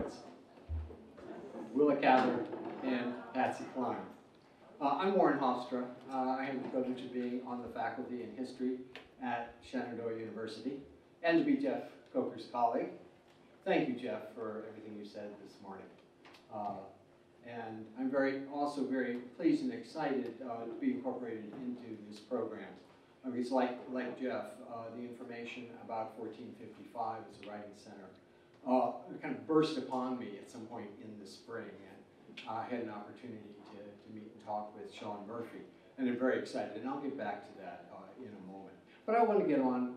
Heroines, Willa, Cather, and Patsy Cline. I'm Warren Hofstra. I have the privilege of being on the faculty in history at Shenandoah University, and to be Jeff Coker's colleague. Thank you, Jeff, for everything you said this morning. And I'm also very pleased and excited to be incorporated into this program. Because like Jeff, the information about 1455 as a writing center kind of burst upon me at some point in the spring, and I had an opportunity to meet and talk with Sean Murphy, and I'm very excited, and I'll get back to that in a moment. But I want to get on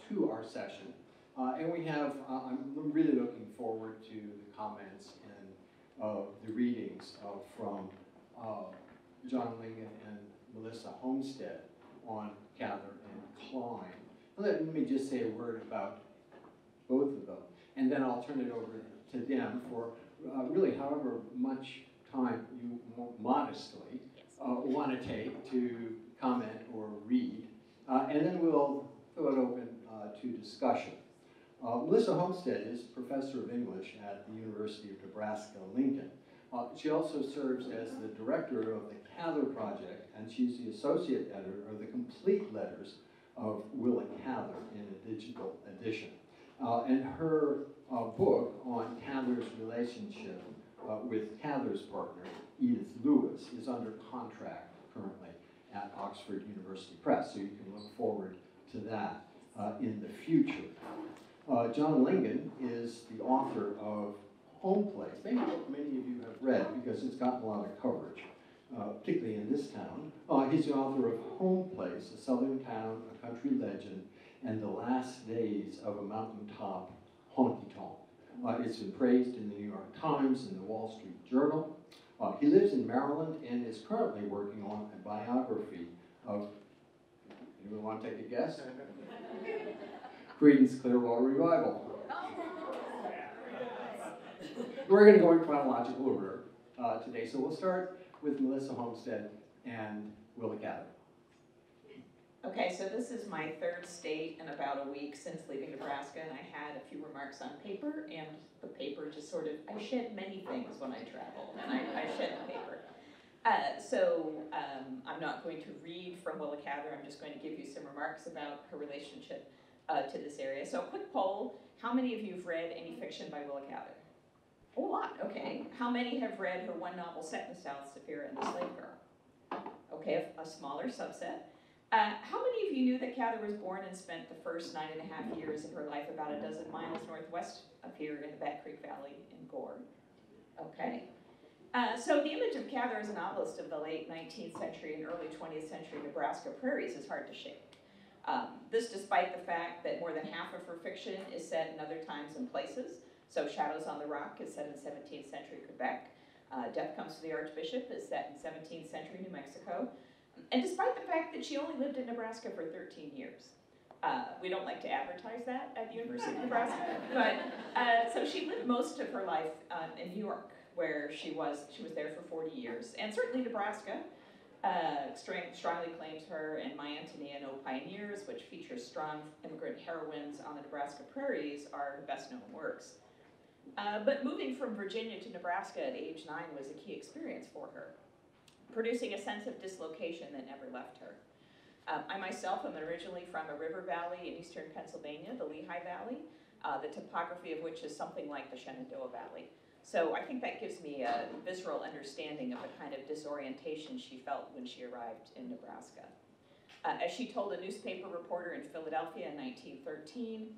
to our session, and we have, I'm really looking forward to the comments and the readings from John Lingan and Melissa Homestead on Cather and Cline. Let me just say a word about both of them, and then I'll turn it over to them for really however much time you modestly want to take to comment or read, and then we'll throw it open to discussion. Melissa Homestead is professor of English at the University of Nebraska, Lingan. She also serves as the director of the Cather Project, and she's the associate editor of the complete letters of Willa Cather in a digital edition. And her book on Cather's relationship with Cather's partner, Edith Lewis, is under contract currently at Oxford University Press, so you can look forward to that in the future. John Lingan is the author of HOMEPLACE, maybe what many of you have read because it's gotten a lot of coverage, particularly in this town. He's the author of HOMEPLACE, a southern town, a country legend, and the last days of a mountaintop honky-tonk. It's been praised in the New York Times and the Wall Street Journal. He lives in Maryland and is currently working on a biography of, anyone want to take a guess? Creedence Clearwater Revival. We're going to go in chronological order today, so we'll start with Melissa Homestead and Willa Cather. Okay, so this is my third state in about a week since leaving Nebraska, and I had a few remarks on paper, and the paper just sort of, I shed many things when I travel, and I shed the paper. I'm not going to read from Willa Cather, I'm just going to give you some remarks about her relationship to this area. So a quick poll, how many of you have read any fiction by Willa Cather? A lot, okay. How many have read her one novel set in the South, Sapphira and the Slave Girl? Okay, a smaller subset. How many of you knew that Cather was born and spent the first 9.5 years of her life about a dozen miles northwest of here in the Bat Creek Valley in Gore? Okay. So the image of Cather as a novelist of the late 19th century and early 20th century Nebraska prairies is hard to shake. This despite the fact that more than half of her fiction is set in other times and places. So Shadows on the Rock is set in 17th century Quebec. Death Comes to the Archbishop is set in 17th century New Mexico. And despite the fact that she only lived in Nebraska for 13 years. We don't like to advertise that at the University of Nebraska, but so she lived most of her life in New York, where she was there for 40 years. And certainly Nebraska strongly claims her, and My Antony and O Pioneers, which features strong immigrant heroines on the Nebraska prairies, are her best known works. But moving from Virginia to Nebraska at age 9 was a key experience for her, producing a sense of dislocation that never left her. I myself am originally from a river valley in eastern Pennsylvania, the Lehigh Valley, the topography of which is something like the Shenandoah Valley. So I think that gives me a visceral understanding of the kind of disorientation she felt when she arrived in Nebraska. As she told a newspaper reporter in Philadelphia in 1913,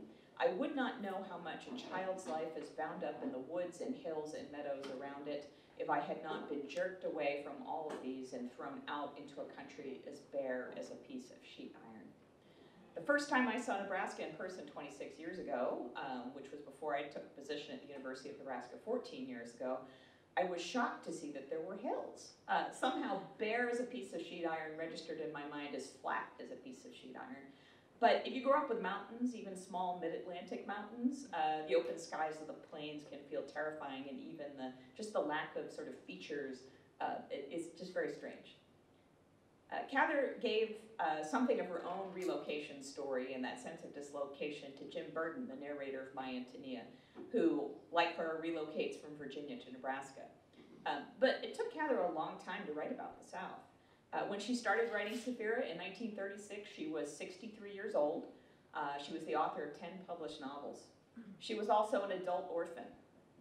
I would not know how much a child's life is bound up in the woods and hills and meadows around it if I had not been jerked away from all of these and thrown out into a country as bare as a piece of sheet iron. The first time I saw Nebraska in person 26 years ago, which was before I took a position at the University of Nebraska 14 years ago, I was shocked to see that there were hills. Somehow bare as a piece of sheet iron registered in my mind as flat as a piece of sheet iron. But if you grow up with mountains, even small mid-Atlantic mountains, the open skies of the plains can feel terrifying, and even just the lack of sort of features is just very strange. Cather gave something of her own relocation story and that sense of dislocation to Jim Burton, the narrator of My Antonia, who, like her, relocates from Virginia to Nebraska. But it took Cather a long time to write about the South. When she started writing Sapphira in 1936, she was 63 years old. She was the author of 10 published novels. She was also an adult orphan.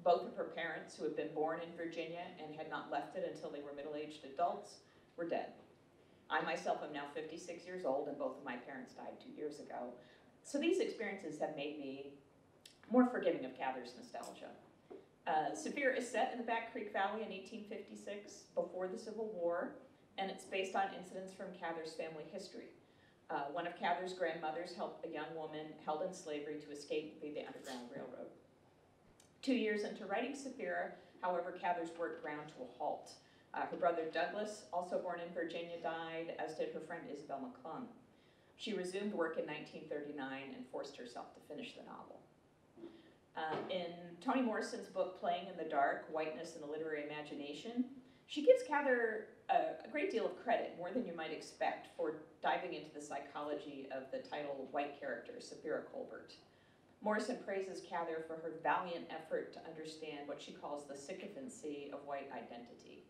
Both of her parents, who had been born in Virginia and had not left it until they were middle-aged adults, were dead. I myself am now 56 years old, and both of my parents died 2 years ago. So these experiences have made me more forgiving of Cather's nostalgia. Sapphira is set in the Back Creek Valley in 1856, before the Civil War, and it's based on incidents from Cather's family history. One of Cather's grandmothers helped a young woman held in slavery to escape via the Underground Railroad. 2 years into writing Sapphira, however, Cather's work ground to a halt. Her brother Douglas, also born in Virginia, died, as did her friend Isabel McClung. She resumed work in 1939 and forced herself to finish the novel. In Toni Morrison's book, Playing in the Dark, Whiteness and the Literary Imagination, she gives Cather a great deal of credit, more than you might expect, for diving into the psychology of the title white character, Sapphira Colbert. Morrison praises Cather for her valiant effort to understand what she calls the sycophancy of white identity.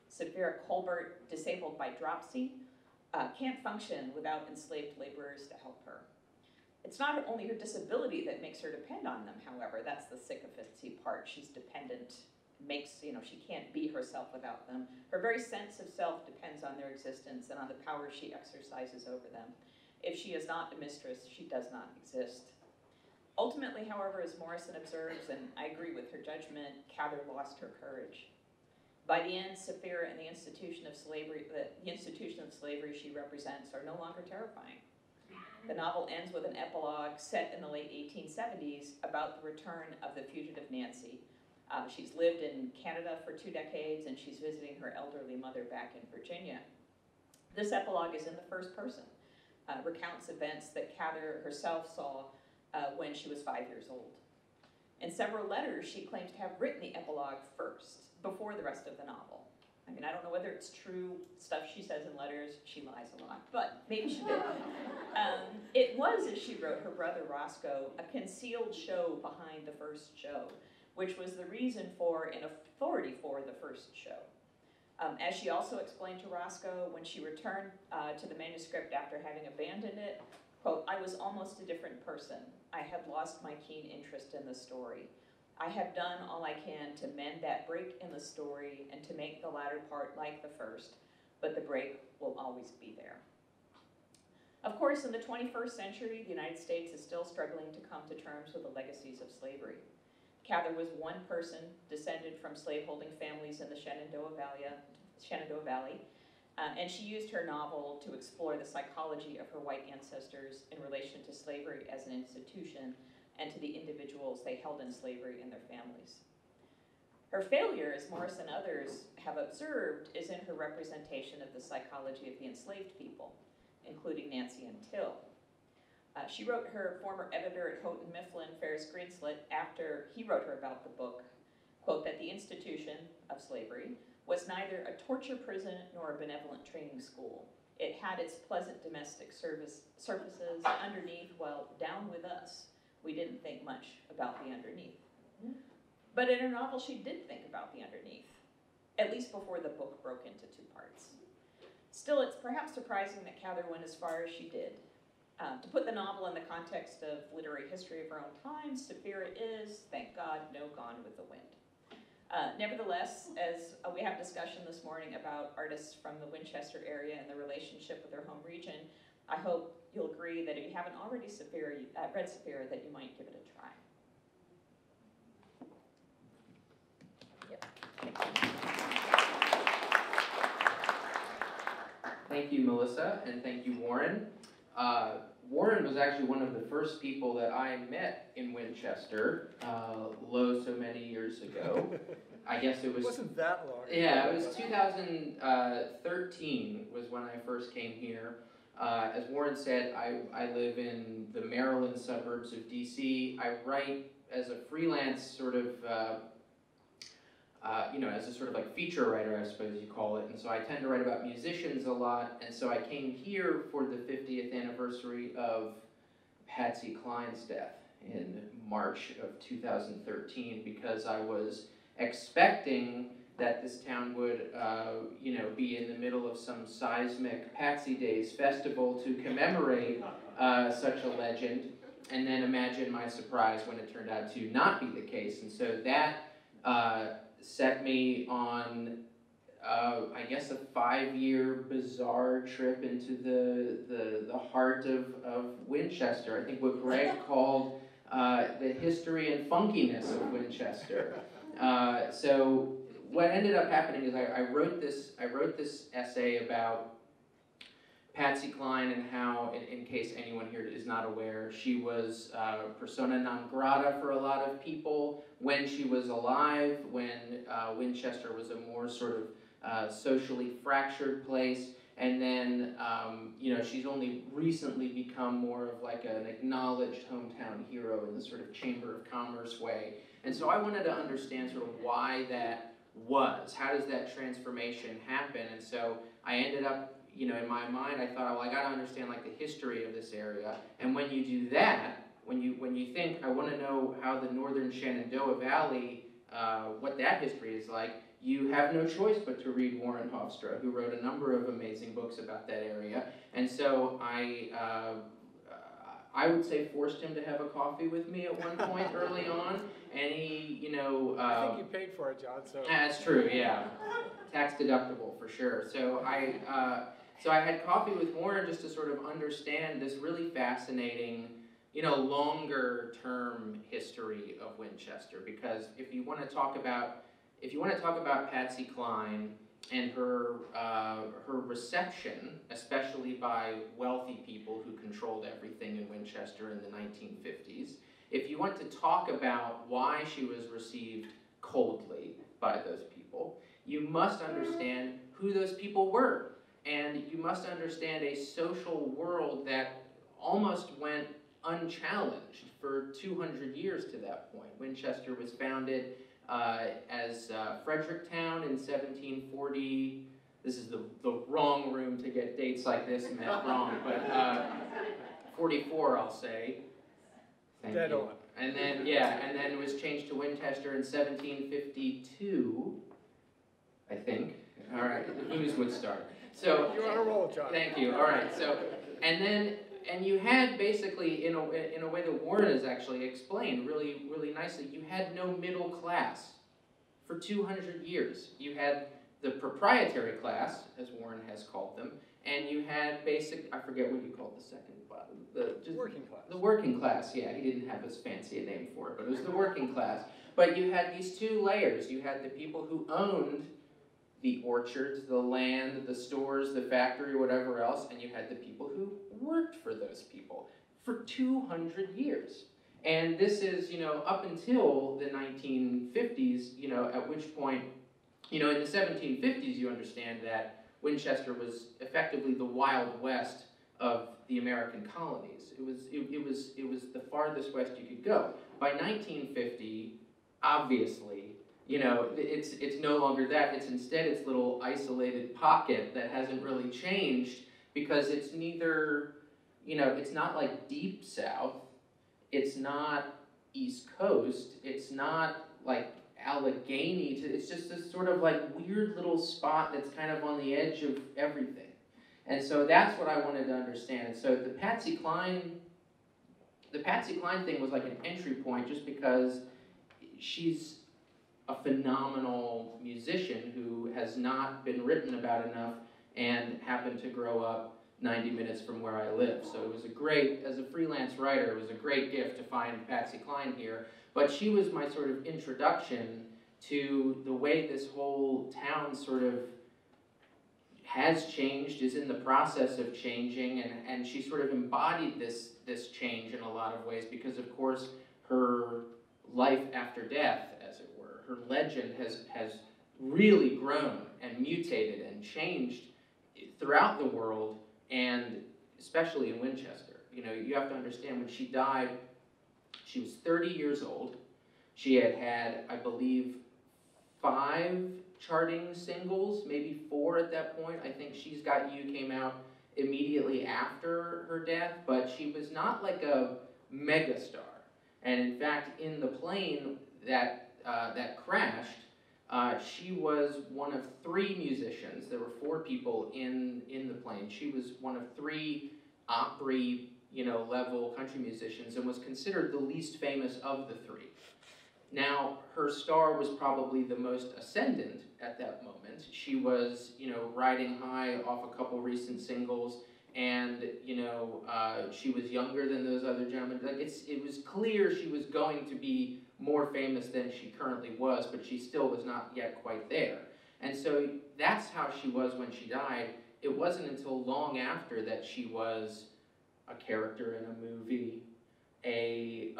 Sapphira Colbert, disabled by dropsy, can't function without enslaved laborers to help her. It's not only her disability that makes her depend on them, however, that's the sycophancy part. She's dependent, she can't be herself without them. Her very sense of self depends on their existence and on the power she exercises over them. If she is not a mistress, she does not exist. Ultimately, however, as Morrison observes, and I agree with her judgment, Cather lost her courage. By the end, Sapphira and the institution of slavery she represents are no longer terrifying. The novel ends with an epilogue set in the late 1870s about the return of the fugitive Nancy. She's lived in Canada for 2 decades, and she's visiting her elderly mother back in Virginia. This epilogue is in the first person, recounts events that Cather herself saw when she was 5 years old. In several letters, she claims to have written the epilogue first, before the rest of the novel. I mean, I don't know whether it's true stuff she says in letters. She lies a lot, but maybe she did. It was, as she wrote her brother Roscoe, a concealed show behind the first show, which was the reason for and authority for the first show. As she also explained to Roscoe, when she returned to the manuscript after having abandoned it, quote, "I was almost a different person. I had lost my keen interest in the story. I have done all I can to mend that break in the story and to make the latter part like the first, but the break will always be there." Of course, in the 21st century, the United States is still struggling to come to terms with the legacies of slavery. Cather was one person descended from slaveholding families in the Shenandoah Valley, and she used her novel to explore the psychology of her white ancestors in relation to slavery as an institution and to the individuals they held in slavery and their families. Her failure, as Morris and others have observed, is in her representation of the psychology of the enslaved people, including Nancy and Till. She wrote her former editor at Houghton Mifflin, Ferris Greenslet, after he wrote her about the book, quote, that the institution of slavery was neither a torture prison nor a benevolent training school. It had its pleasant domestic surfaces underneath, while down with us, we didn't think much about the underneath. But in her novel, she did think about the underneath, at least before the book broke into 2 parts. Still, it's perhaps surprising that Cather went as far as she did. To put the novel in the context of literary history of her own time, Sapphira is, thank God, no Gone with the Wind. Nevertheless, as we have discussion this morning about artists from the Winchester area and their relationship with their home region, I hope you'll agree that if you haven't already read Sapphira, that you might give it a try. Thank you, Melissa, and thank you, Warren. Warren was actually one of the first people that I met in Winchester, so many years ago. I guess it was... It wasn't that long. Yeah, it was 2013 was when I first came here. As Warren said, I live in the Maryland suburbs of DC. I write as a freelance sort of as a sort of like feature writer, I suppose you call it. And so I tend to write about musicians a lot. And so I came here for the 50th anniversary of Patsy Cline's death in March of 2013, because I was expecting that this town would, be in the middle of some seismic Patsy Days festival to commemorate such a legend, and then imagine my surprise when it turned out to not be the case. And so that set me on, I guess, a 5-year bizarre trip into the heart of Winchester. I think what Greg called the history and funkiness of Winchester. So what ended up happening is I wrote this essay about Patsy Cline and how, in case anyone here is not aware, she was persona non grata for a lot of people when she was alive, when Winchester was a more sort of socially fractured place. And then, she's only recently become more of like an acknowledged hometown hero in the sort of Chamber of Commerce way. And so I wanted to understand sort of why that was. How does that transformation happen? And so I ended up, in my mind, I thought, well, I got to understand like the history of this area. And when you do that, when you think, I want to know how the northern Shenandoah Valley, what that history is like, you have no choice but to read Warren Hofstra, who wrote a number of amazing books about that area. And so I would say forced him to have a coffee with me at one point early on, and he, I think you paid for it, John, so. That's true, yeah. Tax deductible for sure. So I had coffee with Warren just to sort of understand this really fascinating, longer term history of Winchester. Because if you want to talk about Patsy Cline and her reception, especially by wealthy people who controlled everything in Winchester in the 1950s, if you want to talk about why she was received coldly by those people, you must understand who those people were. And you must understand a social world that almost went unchallenged for 200 years to that point. Winchester was founded as Fredericktown in 1740. This is the wrong room to get dates like this wrong, but 44, I'll say. Thank Dead you. on. And then it was changed to Winchester in 1752, I think. All right, whose would start? So You're on a roll, John. Thank you. All right. So, and you had basically, in a way that Warren has actually explained really, really nicely, you had no middle class for 200 years. You had the proprietary class, as Warren has called them, and you had I forget what you called the second bottom. Working class. The working class, yeah. He didn't have as fancy a name for it, but it was the working class. But you had these two layers. You had the people who owned the orchards, the land, the stores, the factory, whatever else, and you had the people who worked for those people for 200 years. And this is, up until the 1950s, at which point, in the 1750s, you understand that Winchester was effectively the Wild West of the American colonies. It was the farthest west you could go. By 1950, obviously, it's no longer that. It's instead its little isolated pocket that hasn't really changed, because it's neither, it's not like deep south, it's not East Coast, it's not like Allegheny, it's just this sort of like weird little spot that's kind of on the edge of everything. And so that's what I wanted to understand. And so the Patsy Cline thing was like an entry point, just because she's a phenomenal musician who has not been written about enough and happened to grow up 90 minutes from where I live. So it was as a freelance writer, it was a great gift to find Patsy Cline here. But she was my sort of introduction to the way this whole town sort of has changed, is in the process of changing, and she sort of embodied this change in a lot of ways, because of course her life after death, as it were, her legend has really grown and mutated and changed throughout the world, and especially in Winchester. You have to understand, when she died, she was 30 years old. She had, I believe, 5 charting singles, maybe 4 at that point. I think She's Got You came out immediately after her death, but she was not like a megastar. And in fact, in the plane that crashed, she was one of 3 musicians. There were 4 people in the plane. She was one of 3 Opry, level country musicians, and was considered the least famous of the 3. Now, her star was probably the most ascendant at that moment. She was, riding high off a couple recent singles, and, she was younger than those other gentlemen. Like, it was clear she was going to be more famous than she currently was, but she still was not yet quite there. And so that's how she was when she died. It wasn't until long after that she was a character in a movie, a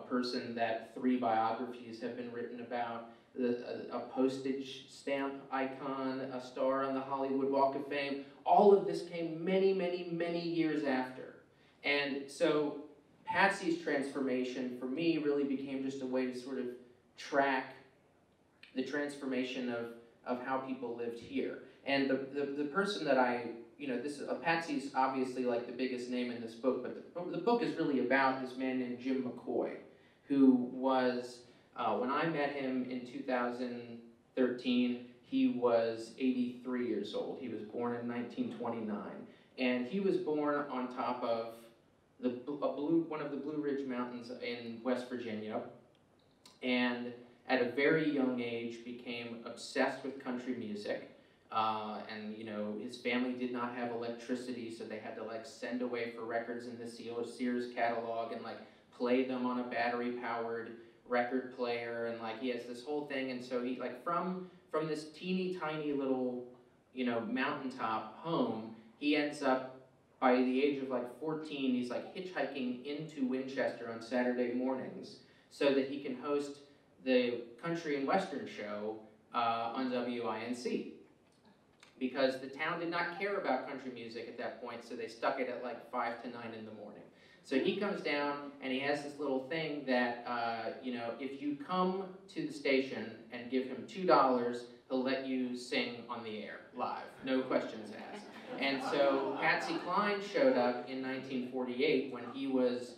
person that 3 biographies have been written about, a postage stamp icon, a star on the Hollywood Walk of Fame. All of this came many, many, many years after. And so Patsy's transformation, for me, really became just a way to sort of track the transformation of how people lived here. And the person that Patsy's obviously like the biggest name in this book, but the book is really about this man named Jim McCoy, who was, when I met him in 2013, he was 83 years old. He was born in 1929. And he was born on top of one of the Blue Ridge Mountains in West Virginia, and at a very young age became obsessed with country music. And his family did not have electricity, so they had to like send away for records in the Sears catalog and like play them on a battery-powered record player, and like he has this whole thing. And so he like from this teeny tiny little mountaintop home, he ends up, by the age of like 14, he's like hitchhiking into Winchester on Saturday mornings so that he can host the country and western show on WINC. Because the town did not care about country music at that point, so they stuck it at like 5 to 9 in the morning. So he comes down and he has this little thing that, if you come to the station and give him $2, he'll let you sing on the air, live, no questions asked. And so Patsy Cline showed up in 1948 when he was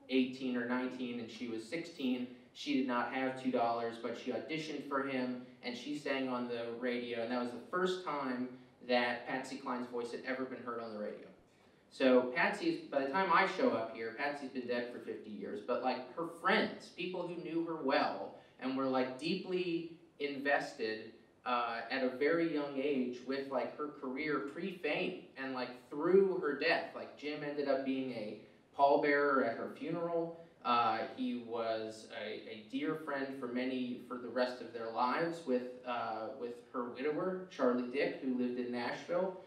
18 or 19 and she was 16. She did not have $2, but she auditioned for him and she sang on the radio, and that was the first time that Patsy Cline's voice had ever been heard on the radio. So by the time I show up here, Patsy's been dead for 50 years, but like her friends, people who knew her well and were like deeply invested at a very young age with like her career pre-fame, and like through her death, like Jim ended up being a pallbearer at her funeral. He was a dear friend for the rest of their lives with her widower, Charlie Dick, who lived in Nashville.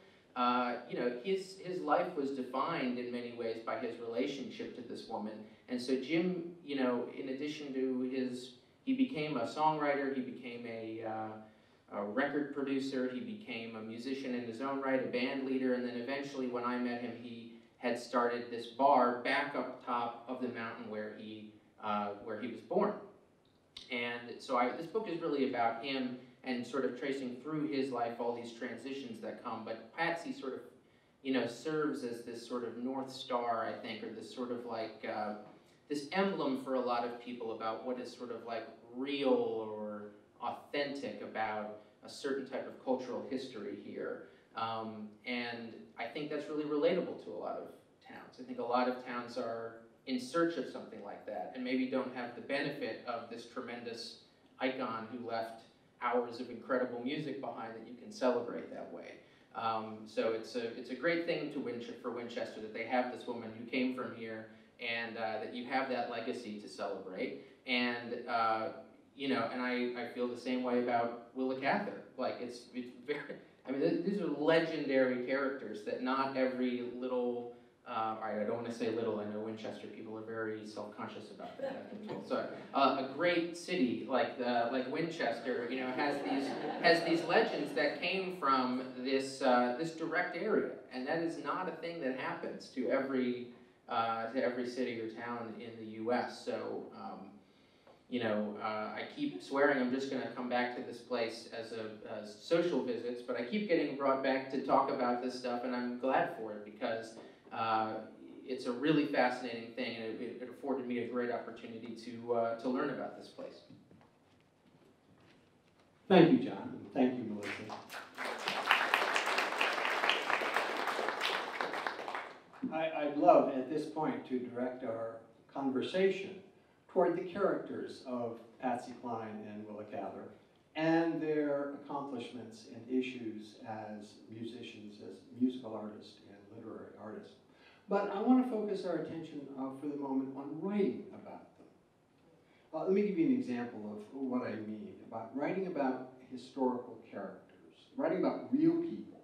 His life was defined in many ways by his relationship to this woman. And so Jim, in addition to he became a songwriter, he became a record producer, he became a musician in his own right, a band leader, and then eventually when I met him, he had started this bar back up top of the mountain where he was born. And so this book is really about him and sort of tracing through his life all these transitions that come. But Patsy sort of, serves as this sort of North Star, I think, or this sort of like, this emblem for a lot of people about what is sort of like real or authentic about a certain type of cultural history here. And I think that's really relatable to a lot of towns. I think a lot of towns are in search of something like that and maybe don't have the benefit of this tremendous icon who left hours of incredible music behind that you can celebrate that way. So it's a great thing for Winchester that they have this woman who came from here, and that you have that legacy to celebrate. And and I feel the same way about Willa Cather. Like it's very, these are legendary characters that not every little, I don't want to say little, I know Winchester people are very self-conscious about that, I've been told. So a great city like Winchester, has these legends that came from this direct area, and that is not a thing that happens to every city or town in the U.S. So I keep swearing I'm just going to come back to this place as social visits, but I keep getting brought back to talk about this stuff, and I'm glad for it because it's a really fascinating thing, and it afforded me a great opportunity to learn about this place. Thank you, John. Thank you, Melissa. I'd love at this point to direct our conversation toward the characters of Patsy Cline and Willa Cather and their accomplishments and issues as musicians, as musical artists and literary artists. But I want to focus our attention for the moment on writing about them. Let me give you an example of what I mean about writing about historical characters, writing about real people.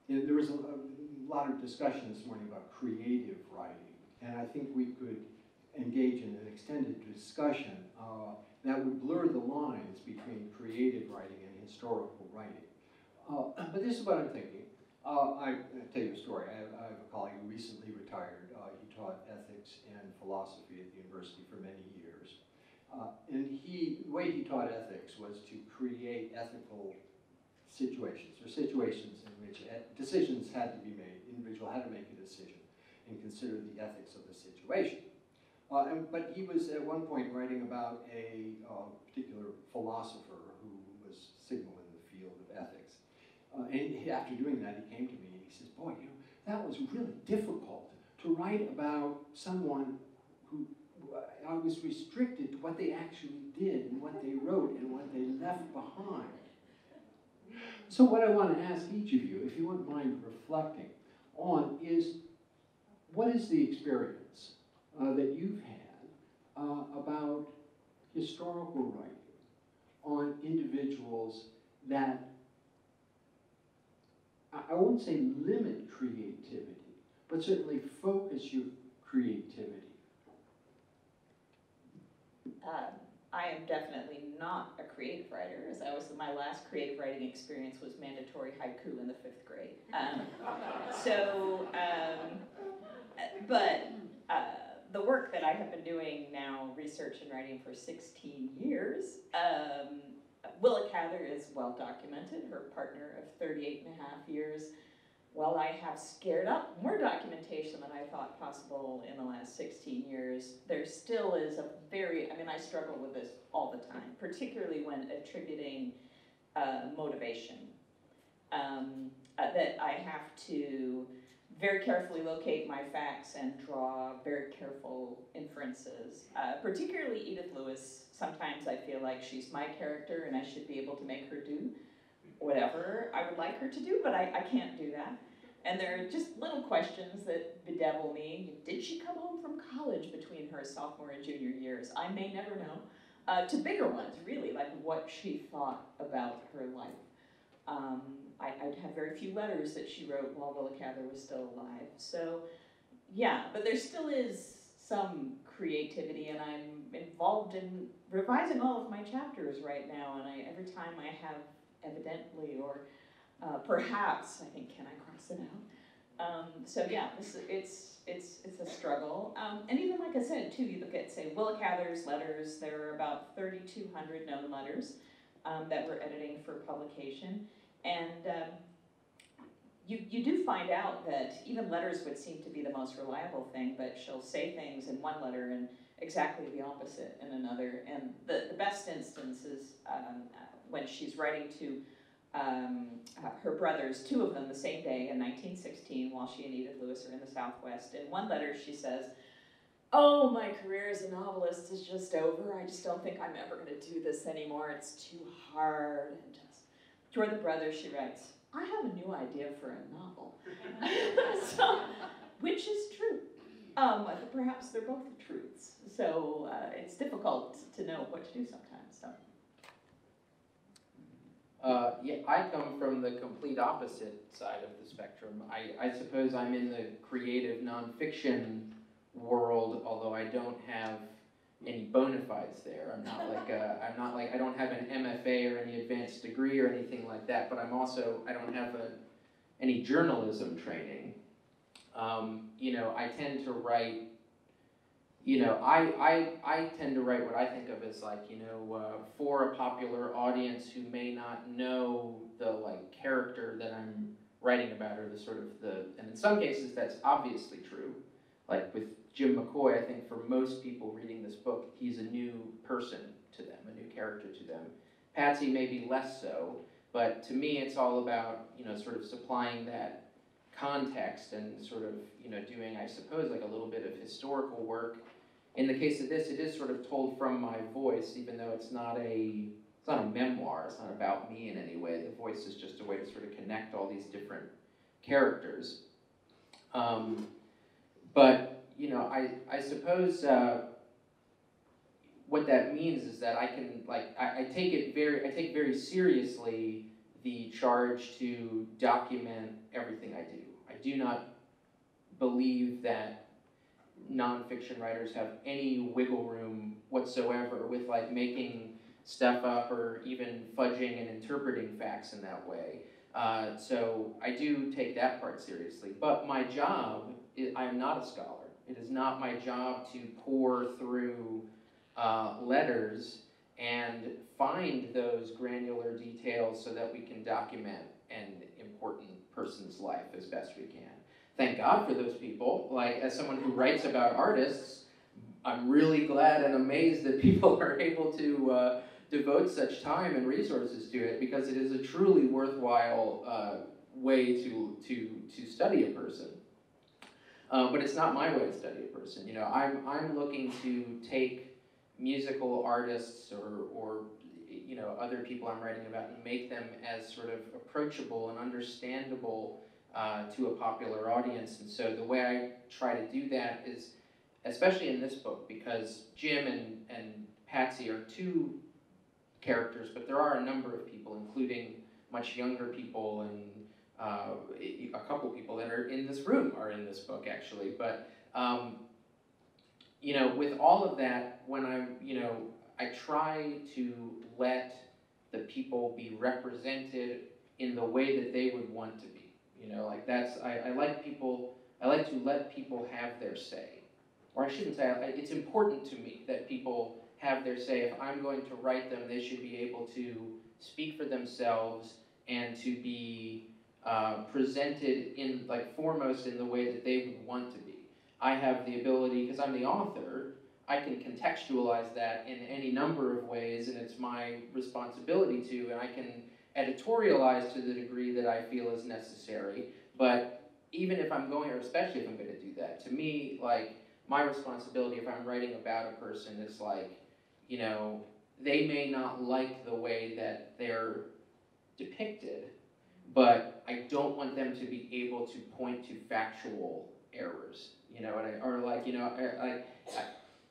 There was a lot of discussion this morning about creative writing, and I think we could engage in an extended discussion that would blur the lines between creative writing and historical writing. But this is what I'm thinking. I'll tell you a story. I have a colleague who recently retired. He taught ethics and philosophy at the university for many years. And the way he taught ethics was to create ethical situations, or situations in which decisions had to be made. The individual had to make a decision and consider the ethics of the situation. But he was at one point writing about a particular philosopher who was signal in the field of ethics. And after doing that, he came to me and he says, boy, that was really difficult to write about someone who I was restricted to what they actually did and what they wrote and what they left behind. So what I want to ask each of you, if you wouldn't mind reflecting on, is what is the experience that you've had about historical writing on individuals that, I wouldn't say limit creativity, but certainly focus your creativity? I am definitely not a creative writer, as my last creative writing experience was mandatory haiku in the 5th grade. But the work that I have been doing now, research and writing for 16 years, Willa Cather is well documented, her partner of 38 and a half years. Well, I have scared up more documentation than I thought possible in the last 16 years. There still is I struggle with this all the time, particularly when attributing motivation. That I have to very carefully locate my facts and draw very careful inferences. Particularly Edith Lewis, sometimes I feel like she's my character and I should be able to make her do whatever I would like her to do, but I can't do that. And there are just little questions that bedevil me. Did she come home from college between her sophomore and junior years? I may never know. To bigger ones, really, like what she thought about her life. I have very few letters that she wrote while Willa Cather was still alive. So, yeah, but there still is some creativity, and I'm involved in revising all of my chapters right now, and every time I have evidently or perhaps, I think, can I cross it out? So yeah, it's a struggle. And even like I said, too, you look at, say, Willa Cather's letters, there are about 3,200 known letters that we're editing for publication. And you do find out that even letters would seem to be the most reliable thing, but she'll say things in one letter and exactly the opposite in another. And the best instance is when she's writing to her brothers, 2 of them the same day in 1916, while she and Edith Lewis are in the Southwest. In one letter she says, "Oh, my career as a novelist is just over. I just don't think I'm ever going to do this anymore. It's too hard." And just toward the brothers she writes, "I have a new idea for a novel." So, which is true. Perhaps they're both truths. So it's difficult to know what to do sometimes. So. Yeah, I come from the complete opposite side of the spectrum. I suppose I'm in the creative nonfiction world, although I don't have any bona fides there. I don't have an MFA or any advanced degree or anything like that, but I don't have any journalism training. I tend to write you know, I tend to write what I think of as like, you know, for a popular audience who may not know the like character that I'm writing about, or the sort of and in some cases that's obviously true. Like with Jim McCoy, I think for most people reading this book, he's a new person to them, a new character to them. Patsy maybe less so, but to me it's all about, you know, sort of supplying that context and sort of, you know, doing, I suppose, like a little bit of historical work. In the case of this, it is sort of told from my voice, even though it's not a memoir, it's not about me in any way. The voice is just a way to sort of connect all these different characters. But, you know, I suppose what that means is that I can, like, I take very seriously the charge to document everything I do. I do not believe that nonfiction writers have any wiggle room whatsoever with like making stuff up or even fudging and interpreting facts in that way. So I do take that part seriously. But my job, I am not a scholar. It is not my job to pore through letters and find those granular details so that we can document an important person's life as best we can. Thank God for those people. Like, as someone who writes about artists, I'm really glad and amazed that people are able to devote such time and resources to it, because it is a truly worthwhile way to study a person. But it's not my way to study a person. You know, I'm looking to take musical artists or you know, other people I'm writing about and make them as sort of approachable and understandable to a popular audience. And so the way I try to do that is, especially in this book, because Jim and Patsy are two characters, but there are a number of people, including much younger people, and a couple people that are in this room are in this book, actually. But you know, with all of that, when I try to let the people be represented in the way that they would want to be. You know, like that's, I like to let people have their say. Or I shouldn't say, it's important to me that people have their say. If I'm going to write them, they should be able to speak for themselves and to be presented in, like, foremost in the way that they would want to be. I have the ability, because I'm the author, I can contextualize that in any number of ways, and it's my responsibility to, and I can editorialize to the degree that I feel is necessary. But even if I'm going, or especially if I'm going to do that, to me, like, my responsibility if I'm writing about a person is like, you know, they may not like the way that they're depicted, but I don't want them to be able to point to factual errors, you know, or like, you know,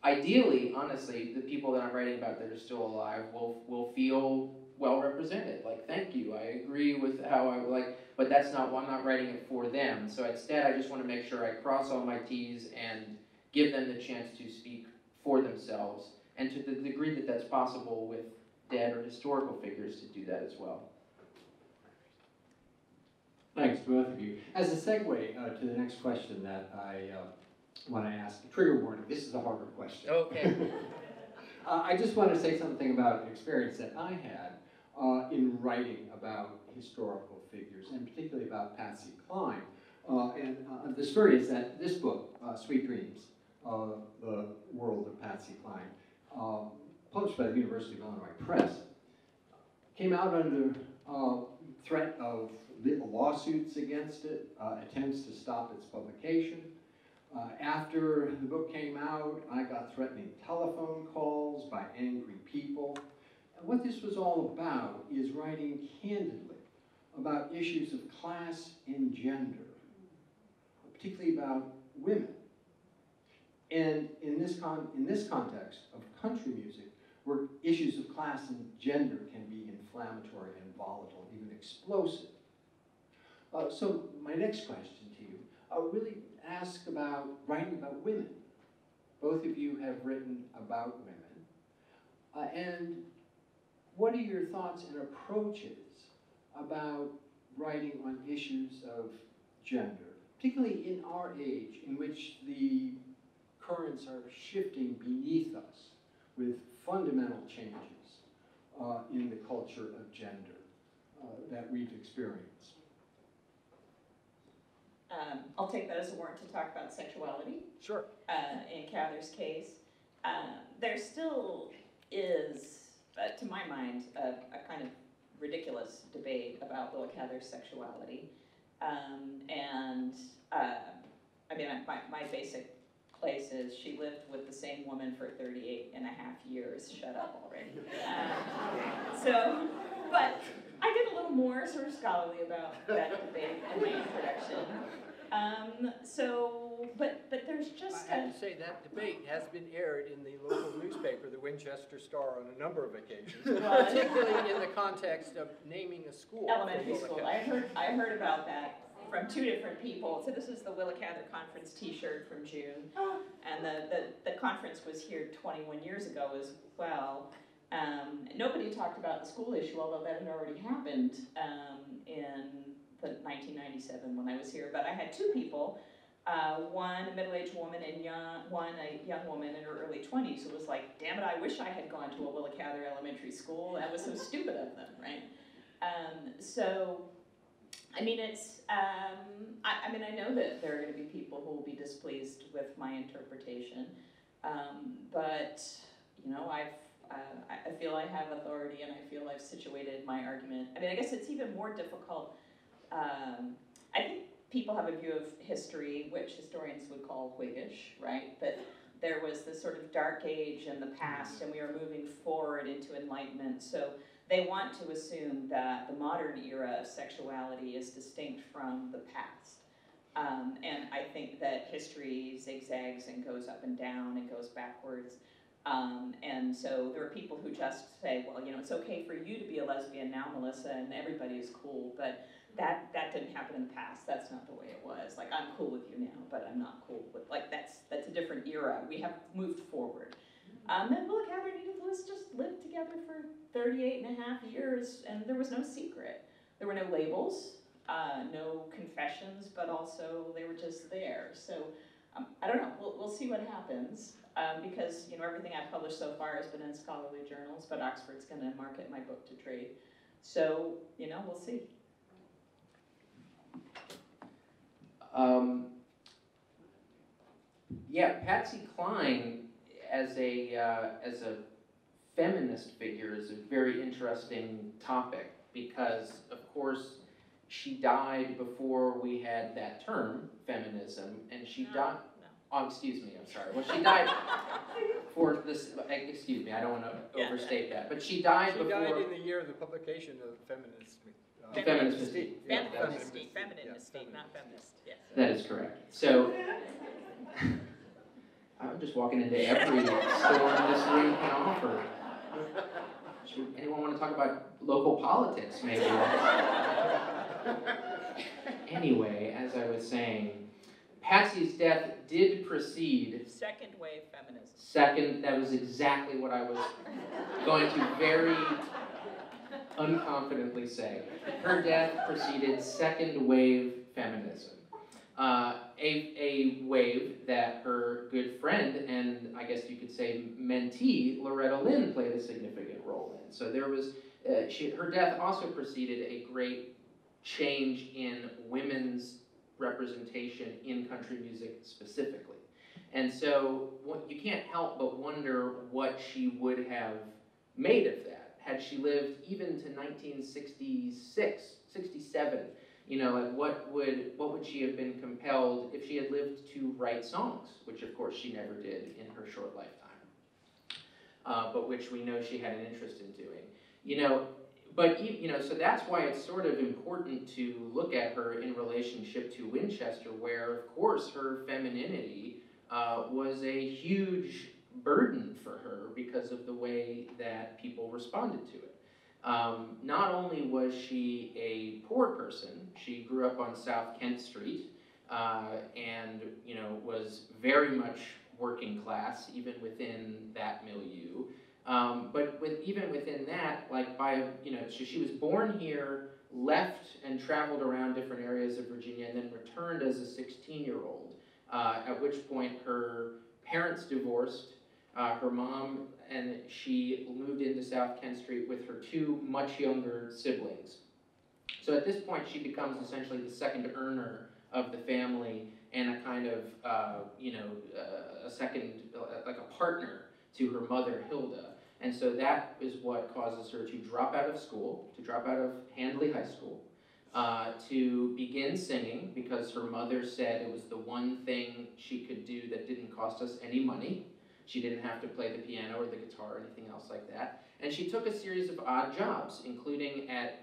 ideally, honestly, the people that I'm writing about that are still alive will feel well represented. Like, thank you, I agree with how I like, but that's not, well, I'm not writing it for them. So instead, I just want to make sure I cross all my T's and give them the chance to speak for themselves, and to the degree that that's possible with dead or historical figures, to do that as well. Thanks to both of you. As a segue to the next question that I want to ask, trigger warning, this is a harder question. Okay. I just want to say something about an experience that I had in writing about historical figures, and particularly about Patsy Cline. And the story is that this book, Sweet Dreams, The World of Patsy Cline, published by the University of Illinois Press, came out under threat of lawsuits against it, attempts to stop its publication. After the book came out, I got threatening telephone calls by angry people. And what this was all about is writing candidly about issues of class and gender, particularly about women. And in this context of country music, where issues of class and gender can be inflammatory and volatile, even explosive. So my next question to you, really ask about writing about women. Both of you have written about women. And what are your thoughts and approaches about writing on issues of gender, particularly in our age, in which the currents are shifting beneath us with fundamental changes in the culture of gender that we've experienced. I'll take that as a warrant to talk about sexuality. Sure. In Cather's case. There still is, to my mind, a kind of ridiculous debate about Willa Cather's sexuality. I mean, my basic place is she lived with the same woman for 38 and a half years. Shut up already. But I did a little more sort of scholarly about that debate in my introduction. But there's just I have to say that debate has been aired in the local newspaper, the Winchester Star, on a number of occasions, particularly in the context of naming a school. Elementary school. I heard about that from two different people. So this is the Willa Cather Conference T-shirt from June, and the conference was here 21 years ago as well. Nobody talked about the school issue, although that had already happened in 1997 when I was here. But I had two people, one a middle-aged woman and one a young woman in her early 20s who was like, damn it, I wish I had gone to a Willa Cather elementary school. That was so stupid of them, right? I mean, it's, I mean, I know that there are going to be people who will be displeased with my interpretation, but, you know, I feel I have authority and I feel I've situated my argument. I mean, I guess it's even more difficult. I think people have a view of history, which historians would call Whiggish, right? That there was this sort of dark age in the past and we are moving forward into enlightenment. So they want to assume that the modern era of sexuality is distinct from the past. And I think that history zigzags and goes up and down and goes backwards. And so there are people who just say, well, you know, it's okay for you to be a lesbian now, Melissa, and everybody is cool, but that didn't happen in the past. That's not the way it was. Like, I'm cool with you now, but I'm not cool with, like, that's a different era. We have moved forward. And Willa Cather and Edith Lewis just lived together for 38 and a half years, and there was no secret. There were no labels, no confessions, but also they were just there. So I don't know. We'll see what happens. Because, you know, everything I've published so far has been in scholarly journals, but Oxford's going to market my book to trade. So, you know, we'll see. Yeah, Patsy Cline as a feminist figure is a very interesting topic because, of course, she died before we had that term, feminism, and she died. Oh, excuse me, I'm sorry. Well, she died for this, excuse me, I don't want to overstate that, but she died before. She died in the year of the publication of Feminist Mystique. Feminist Mystique, not feminist, yes. That is correct. So, I'm just walking into every store this room can offer. Should anyone want to talk about local politics, maybe? Anyway, as I was saying, Patsy's death did precede... Second wave feminism. That was exactly what I was going to very unconfidently say. Her death preceded second wave feminism. A wave that her good friend and I guess you could say mentee, Loretta Lynn, played a significant role in. So there was, her death also preceded a great change in women's representation in country music specifically. And so you can't help but wonder what she would have made of that. Had she lived even to 1966, 67, you know, like what would she have been compelled if she had lived to write songs, which of course she never did in her short lifetime, but which we know she had an interest in doing. You know, but, you know, so that's why it's sort of important to look at her in relationship to Winchester, where, of course, her femininity was a huge burden for her because of the way that people responded to it. Not only was she a poor person, she grew up on South Kent Street and, you know, was very much working class, even within that milieu. But even within that, like you know, she was born here, left and traveled around different areas of Virginia, and then returned as a 16-year-old, at which point her parents divorced. Her mom and she moved into South Kent Street with her two much younger siblings. So at this point, she becomes essentially the second earner of the family and a kind of, a second, like a partner to her mother, Hilda. And so that is what causes her to drop out of school, to drop out of Handley High School, to begin singing because her mother said it was the one thing she could do that didn't cost us any money. She didn't have to play the piano or the guitar or anything else like that. And she took a series of odd jobs, including at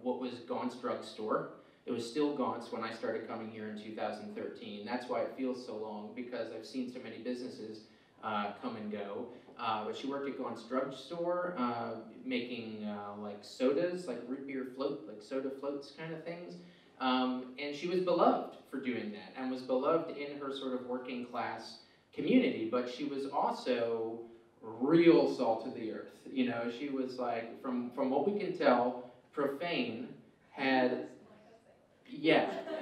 what was Gaunt's drugstore. It was still Gaunt's when I started coming here in 2013. That's why it feels so long, because I've seen so many businesses come and go. But she worked at Gaunt's drugstore, making like sodas, like root beer float, like soda floats kind of things. And she was beloved for doing that, and was beloved in her sort of working class community. But she was also real salt of the earth. You know, she was like, from what we can tell, profane, had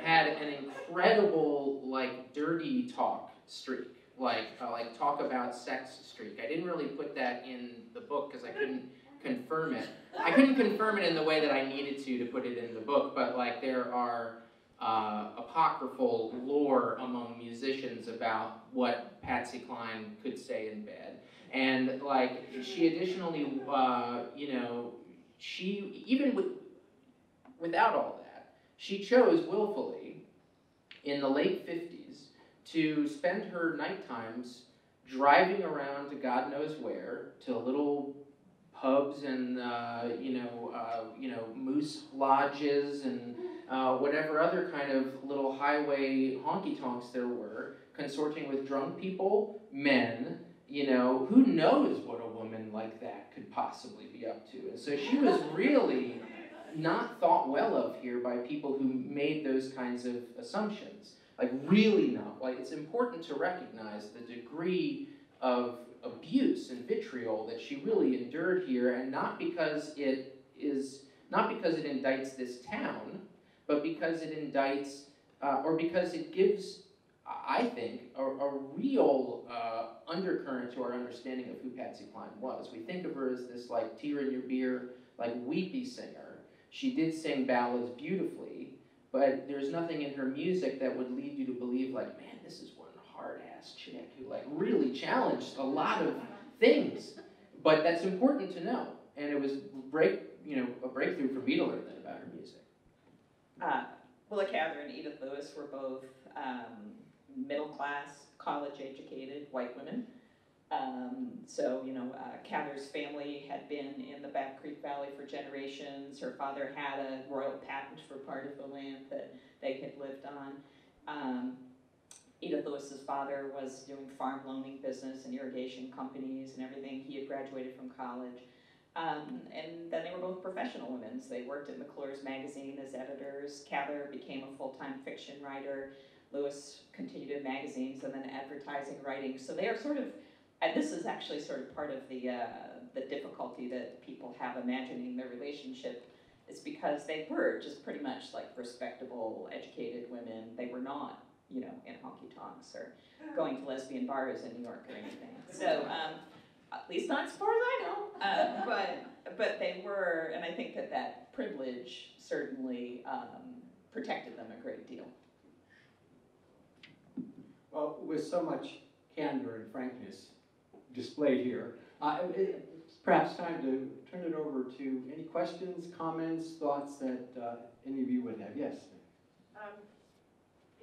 an incredible like dirty talk streak. Like talk about sex streak. I didn't really put that in the book because I couldn't confirm it. I couldn't confirm it in the way that I needed to put it in the book, but like there are apocryphal lore among musicians about what Patsy Cline could say in bed. And like she additionally, she, even without all that, she chose willfully in the late 50s to spend her night times driving around to God knows where, to little pubs and moose lodges and whatever other kind of little highway honky-tonks there were, consorting with drunk people, men, who knows what a woman like that could possibly be up to. And so she was really not thought well of here by people who made those kinds of assumptions. Like really not. Like it's important to recognize the degree of abuse and vitriol that she really endured here, and not because it indicts this town, but because it indicts, or because it gives, I think, a real undercurrent to our understanding of who Patsy Cline was. We think of her as this like tear in your beer, like weepy singer. She did sing ballads beautifully, but there's nothing in her music that would lead you to believe like, man, this is one hard-ass chick who like really challenged a lot of things. But that's important to know, and it was a breakthrough for me to learn that about her music. Willa, Cather, and Edith Lewis were both middle-class, college-educated white women. Cather's family had been in the Back Creek Valley for generations. Her father had a royal patent for part of the land that they had lived on. Edith Lewis's father was doing farm loaning business and irrigation companies and everything. He had graduated from college. And then they were both professional women. So they worked at McClure's magazine as editors. Cather became a full-time fiction writer. Lewis continued in magazines and then advertising writing. So they are sort of, and this is actually sort of part of the difficulty that people have imagining their relationship, is because they were just pretty much like respectable, educated women. They were not, in honky-tonks or going to lesbian bars in New York or anything. So, at least not as far as I know. But they were, and I think that privilege certainly protected them a great deal. Well, with so much candor and frankness displayed here, it's perhaps time to turn it over to any questions, comments, thoughts that any of you would have. Yes?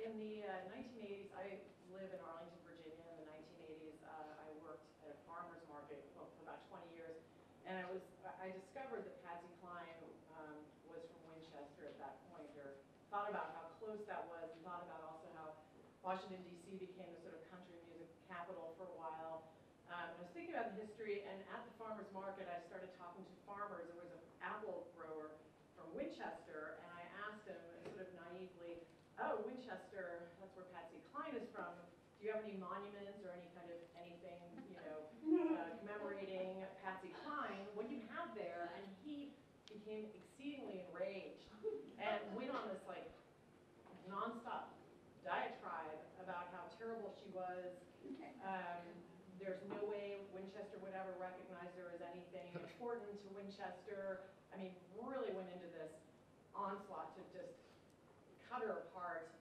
In the 1980s, I live in Arlington, Virginia. In the 1980s, I worked at a farmer's market for about 20 years, and I discovered that Patsy Cline was from Winchester at that point, or thought about how close that was, and thought about also how Washington, D.C. became the sort of country music capital for a while. I was thinking about the history, and at the farmer's market, I started talking to farmers. There was an apple grower from Winchester, and I asked him sort of naively, oh, Winchester, that's where Patsy Cline is from. Do you have any monuments or any kind of anything, commemorating Patsy Cline? What do you have there? And he became exceedingly enraged and went on this like nonstop diatribe about how terrible she was, Winchester, I mean, really went into this onslaught to just cut her apart,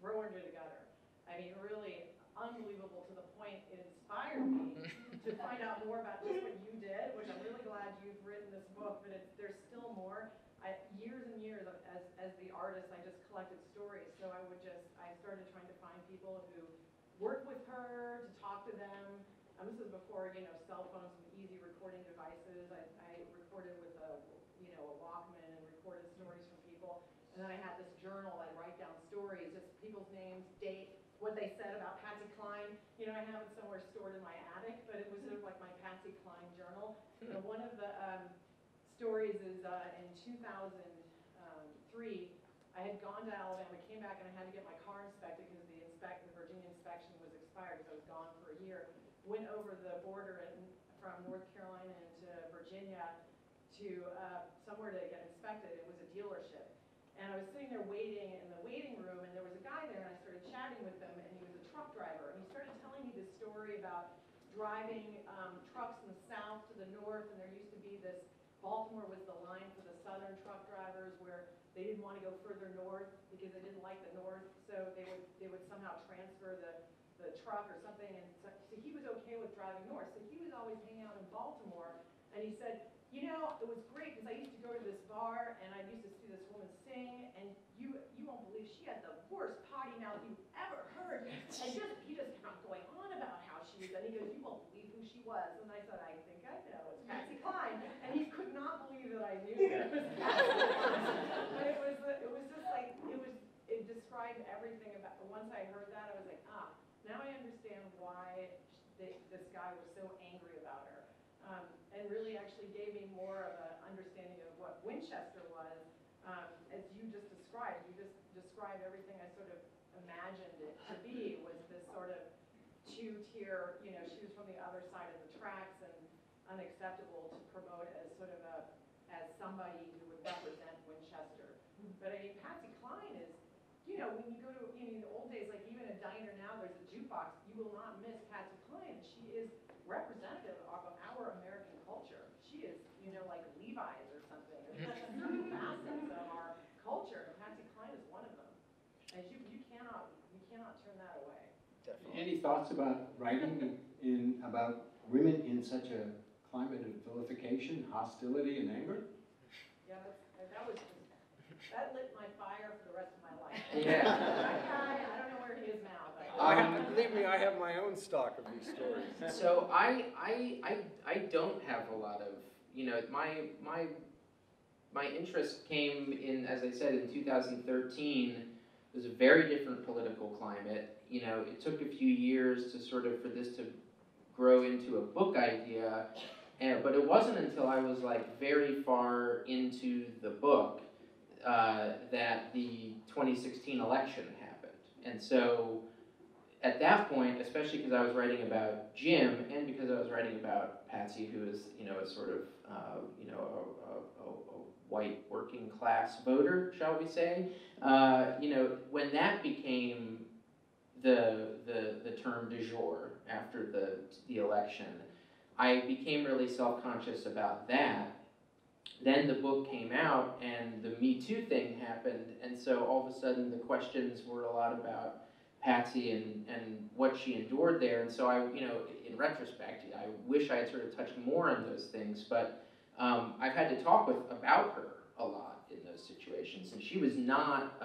throw her into the gutter. I mean, really unbelievable, to the point it inspired me to find out more about just what you did, which I'm really glad you've written this book, but there's still more. Years and years as the artist, I just collected stories. So I started trying to find people who worked with her, to talk to them. This was before, cell phones and easy recording devices. I recorded with a Walkman and recorded stories from people. And then I had this journal. I'd write down stories, just people's names, date, what they said about Patsy Cline. I have it somewhere stored in my attic, but it was sort of like my Patsy Cline journal. And one of the stories is in 2003, I had gone to Alabama, came back, and I had to get my car inspected because the Virginia inspection was expired because I was gone for a year. Went over the border from North Carolina into Virginia to somewhere to get inspected. It was a dealership. And I was sitting there waiting in the waiting room, and there was a guy there, and I started chatting with him, and he was a truck driver. And he started telling me this story about driving trucks from the south to the north, and there used to be this, Baltimore was the line for the southern truck drivers where they didn't want to go further north because they didn't like the north, so they would somehow transfer the truck or something. And so he was okay with driving north, so he was always hanging out in Baltimore. And he said, it was great because I used to go to this bar and I used to see this woman sing, and you won't believe she had the worst potty mouth you've ever heard. And he just kept on going on about how she was, and he goes, you won't believe who she was. And I said, I think I know, it's Patsy Cline. And he could not believe that I knew that it was Patsy Cline. But it was just like, it described everything about, once I heard that, I was like, now I understand why this guy was so angry about her. And really actually gave me more of an understanding of what Winchester was, as you just described. You just described everything I sort of imagined it to be, was this sort of two-tier, she was from the other side of the tracks and unacceptable to promote as sort of as somebody who would represent Winchester. But I mean, Patsy Cline is, when you go to, in the old days, like even a diner now, there's a jukebox, you will not miss Patsy Cline. She is representative of our American culture. She is, like Levi's or something. Certain facets of our culture, and Patsy Cline is one of them. And you cannot turn that away. Definitely. Any thoughts about writing about women in such a climate of vilification, hostility, and anger? Yeah, that lit my fire for the rest of my life. Yeah. That guy, I don't know where he is now, but. Believe me, I have my own stock of these stories. So I don't have a lot of, my interest came in, as I said, in 2013. It was a very different political climate. It took a few years for this to grow into a book idea, but it wasn't until I was like very far into the book that the 2016 election happened. And so at that point, especially because I was writing about Jim and because I was writing about Patsy, who is, a sort of, a white working class voter, shall we say, when that became the term du jour after the election, I became really self-conscious about that. Then the book came out and the Me Too thing happened, and so all of a sudden the questions were a lot about Patsy and what she endured there. And so I, in retrospect, I wish I had sort of touched more on those things, but I've had to talk about her a lot in those situations, and she was not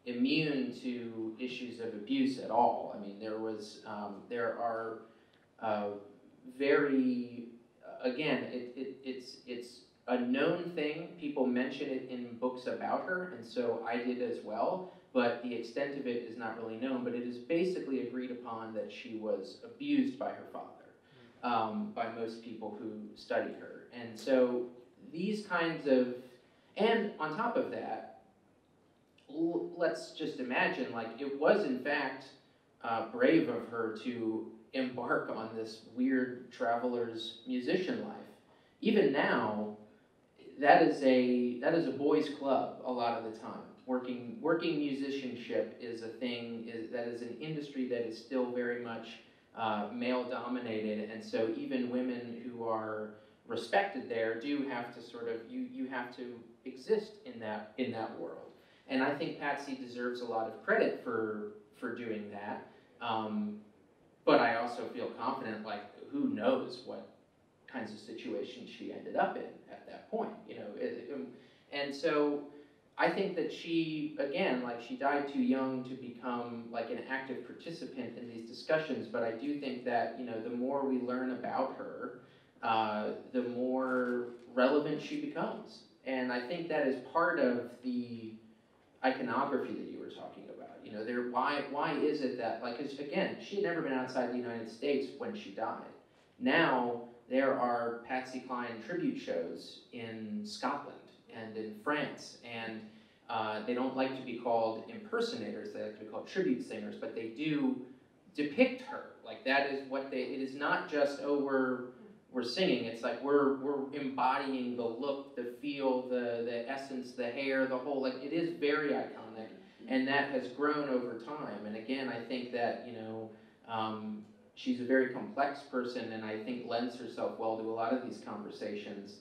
immune to issues of abuse at all. I mean, there are very, again, it's a known thing. People mention it in books about her, and so I did as well, but the extent of it is not really known. But it is basically agreed upon that she was abused by her father, by most people who studied her. And so these kinds of, and on top of that, let's just imagine, like, it was in fact brave of her to embark on this weird traveler's musician life. Even now, that is a boys' club a lot of the time. Working musicianship is a thing, that is an industry that is still very much male-dominated, and so even women who are respected there do have to sort of, you have to exist in that world. And I think Patsy deserves a lot of credit for doing that. But I also feel confident, like, who knows what kinds of situations she ended up in at that point, you know. And so I think that she, again, like, she died too young to become like an active participant in these discussions, but I do think that, you know, the more we learn about her, the more relevant she becomes. And I think that is part of the iconography that you were talking about. You know, why is it that, like, 'cause again, she had never been outside the United States when she died. Now, there are Patsy Cline tribute shows in Scotland and in France, and they don't like to be called impersonators, they like to be called tribute singers, but they do depict her. Like, that is what it is not just, oh, we're singing, it's like we're embodying the look, the feel, the essence, the hair, the whole, like, it is very iconic, and that has grown over time. And again, I think that, you know, she's a very complex person, and I think lends herself well to a lot of these conversations.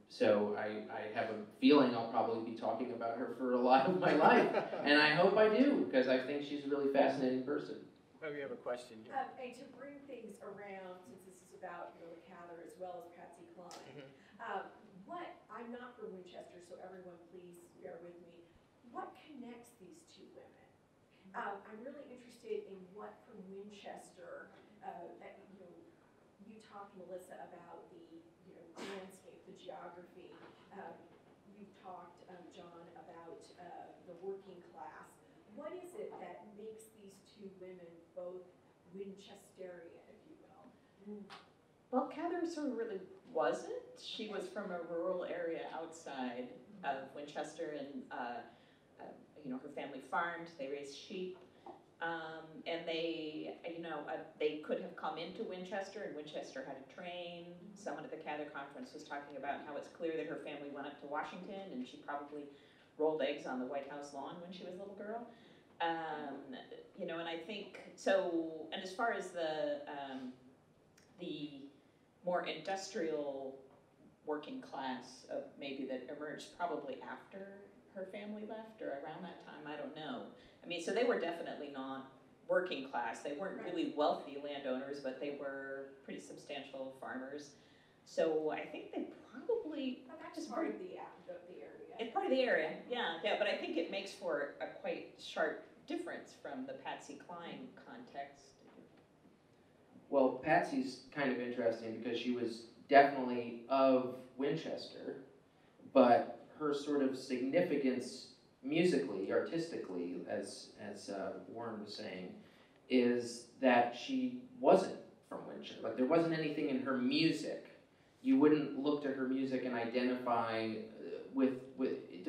So I have a feeling I'll probably be talking about her for a lot of my life, and I hope I do, because I think she's a really fascinating person. Oh, we have a question here. And to bring things around, since this is about Willa Cather as well as Patsy Cline, I'm not from Winchester, so everyone please bear with me. What connects these two women? I'm really interested in what from Winchester, that, you know, you talked, Melissa, about the, you know, landscape, the geography. You've talked, John, about the working class. What is it that makes these two women both Winchesterian, if you will? Well, Cather sort of really wasn't. She was from a rural area outside of Winchester, and you know, her family farmed, they raised sheep, and they, you know, they could have come into Winchester, and Winchester had a train. Someone at the Cather conference was talking about how it's clear that her family went up to Washington, and she probably rolled eggs on the White House lawn when she was a little girl. You know, and I think, so, and as far as the more industrial working class of maybe that emerged probably after her family left or around that time, I don't know. I mean, so they were definitely not working class. They weren't really wealthy landowners, but they were pretty substantial farmers. So I think they probably That's part of the area. it's part of the area, yeah, but I think it makes for a quite sharp difference from the Patsy Cline context. Well, Patsy's kind of interesting because she was definitely of Winchester, but her sort of significance musically, artistically, as Warren was saying, is that she wasn't from Winchester. Like, there wasn't anything in her music. You wouldn't look to her music and identify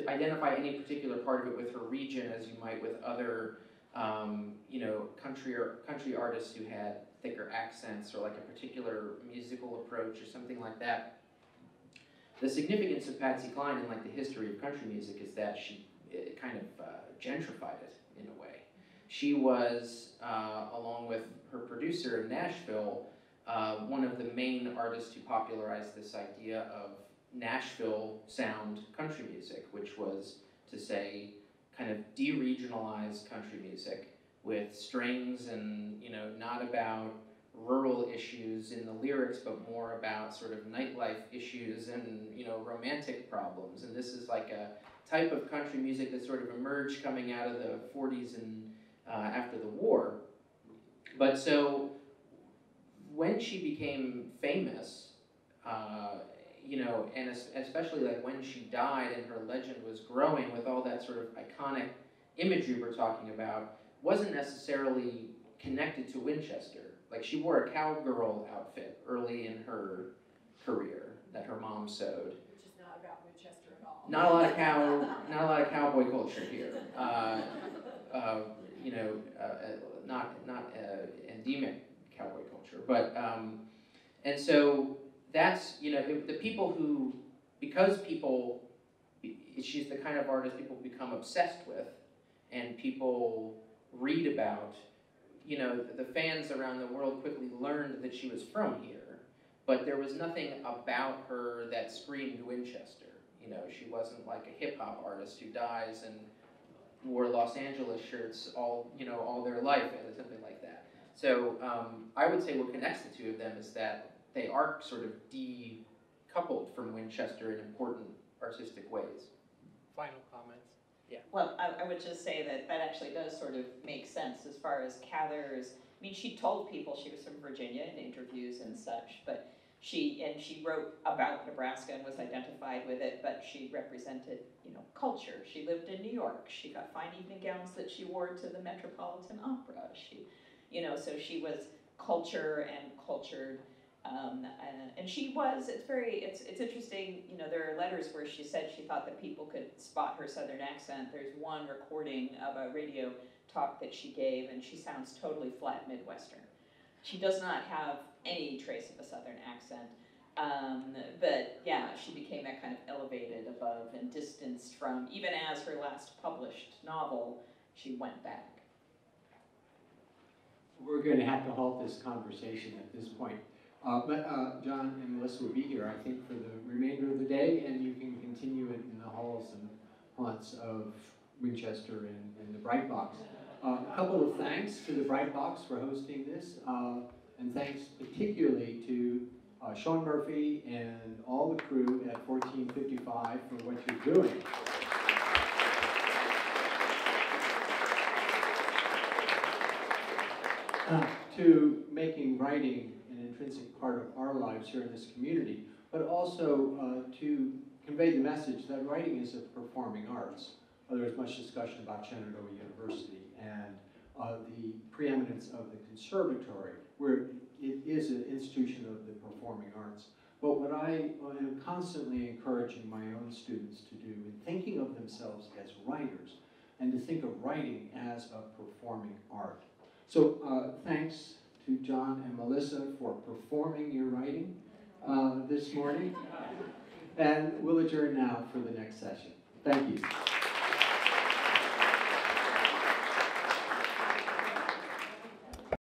identify any particular part of it with her region as you might with other, you know, country artists who had thicker accents or like a particular musical approach or something like that. The significance of Patsy Cline in like the history of country music is that she kind of gentrified it in a way. She was, along with her producer in Nashville, one of the main artists who popularized this idea of Nashville sound country music, which was to say kind of de-regionalized country music with strings and, you know, not about rural issues in the lyrics, but more about sort of nightlife issues and, you know, romantic problems. And this is like a type of country music that sort of emerged coming out of the 40s and after the war. But so when she became famous, you know, and especially like when she died and her legend was growing with all that sort of iconic imagery we're talking about, wasn't necessarily connected to Winchester. Like, she wore a cowgirl outfit early in her career that her mom sewed. Which is not about Winchester at all. Not a lot of cowboy culture here. You know, not endemic cowboy culture, but and so that's, you know, the people who, because people, she's the kind of artist people become obsessed with, and people read about. You know, the fans around the world quickly learned that she was from here, but there was nothing about her that screamed Winchester. You know, she wasn't like a hip hop artist who dies and wore Los Angeles shirts all their life or something like that. So I would say what connects the two of them is that they are sort of decoupled from Winchester in important artistic ways. Final comments? Well, I would just say that that actually does sort of make sense as far as Cather's, I mean, she told people she was from Virginia in interviews and such, but she wrote about Nebraska and was identified with it, but she represented, culture. She lived in New York. She got fine evening gowns that she wore to the Metropolitan Opera. So she was culture and cultured. And she was, it's interesting, there are letters where she said she thought that people could spot her Southern accent. There's one recording of a radio talk that she gave, and she sounds totally flat Midwestern. She does not have any trace of a Southern accent, but yeah, she became that kind of elevated above and distanced from, even as her last published novel, she went back. We're going to have to halt this conversation at this point. But John and Melissa will be here, I think, for the remainder of the day, and you can continue it in the halls and haunts of Winchester and the Bright Box. A couple of thanks to the Bright Box for hosting this, and thanks particularly to Sean Murphy and all the crew at 1455 for what you're doing. To making writing an intrinsic part of our lives here in this community, but also to convey the message that writing is a performing arts. There was much discussion about Shenandoah University and the preeminence of the conservatory, where it is an institution of the performing arts. But what I am constantly encouraging my own students to do in thinking of themselves as writers, and to think of writing as a performing art. So thanks to John and Melissa for performing your writing this morning. And we'll adjourn now for the next session. Thank you.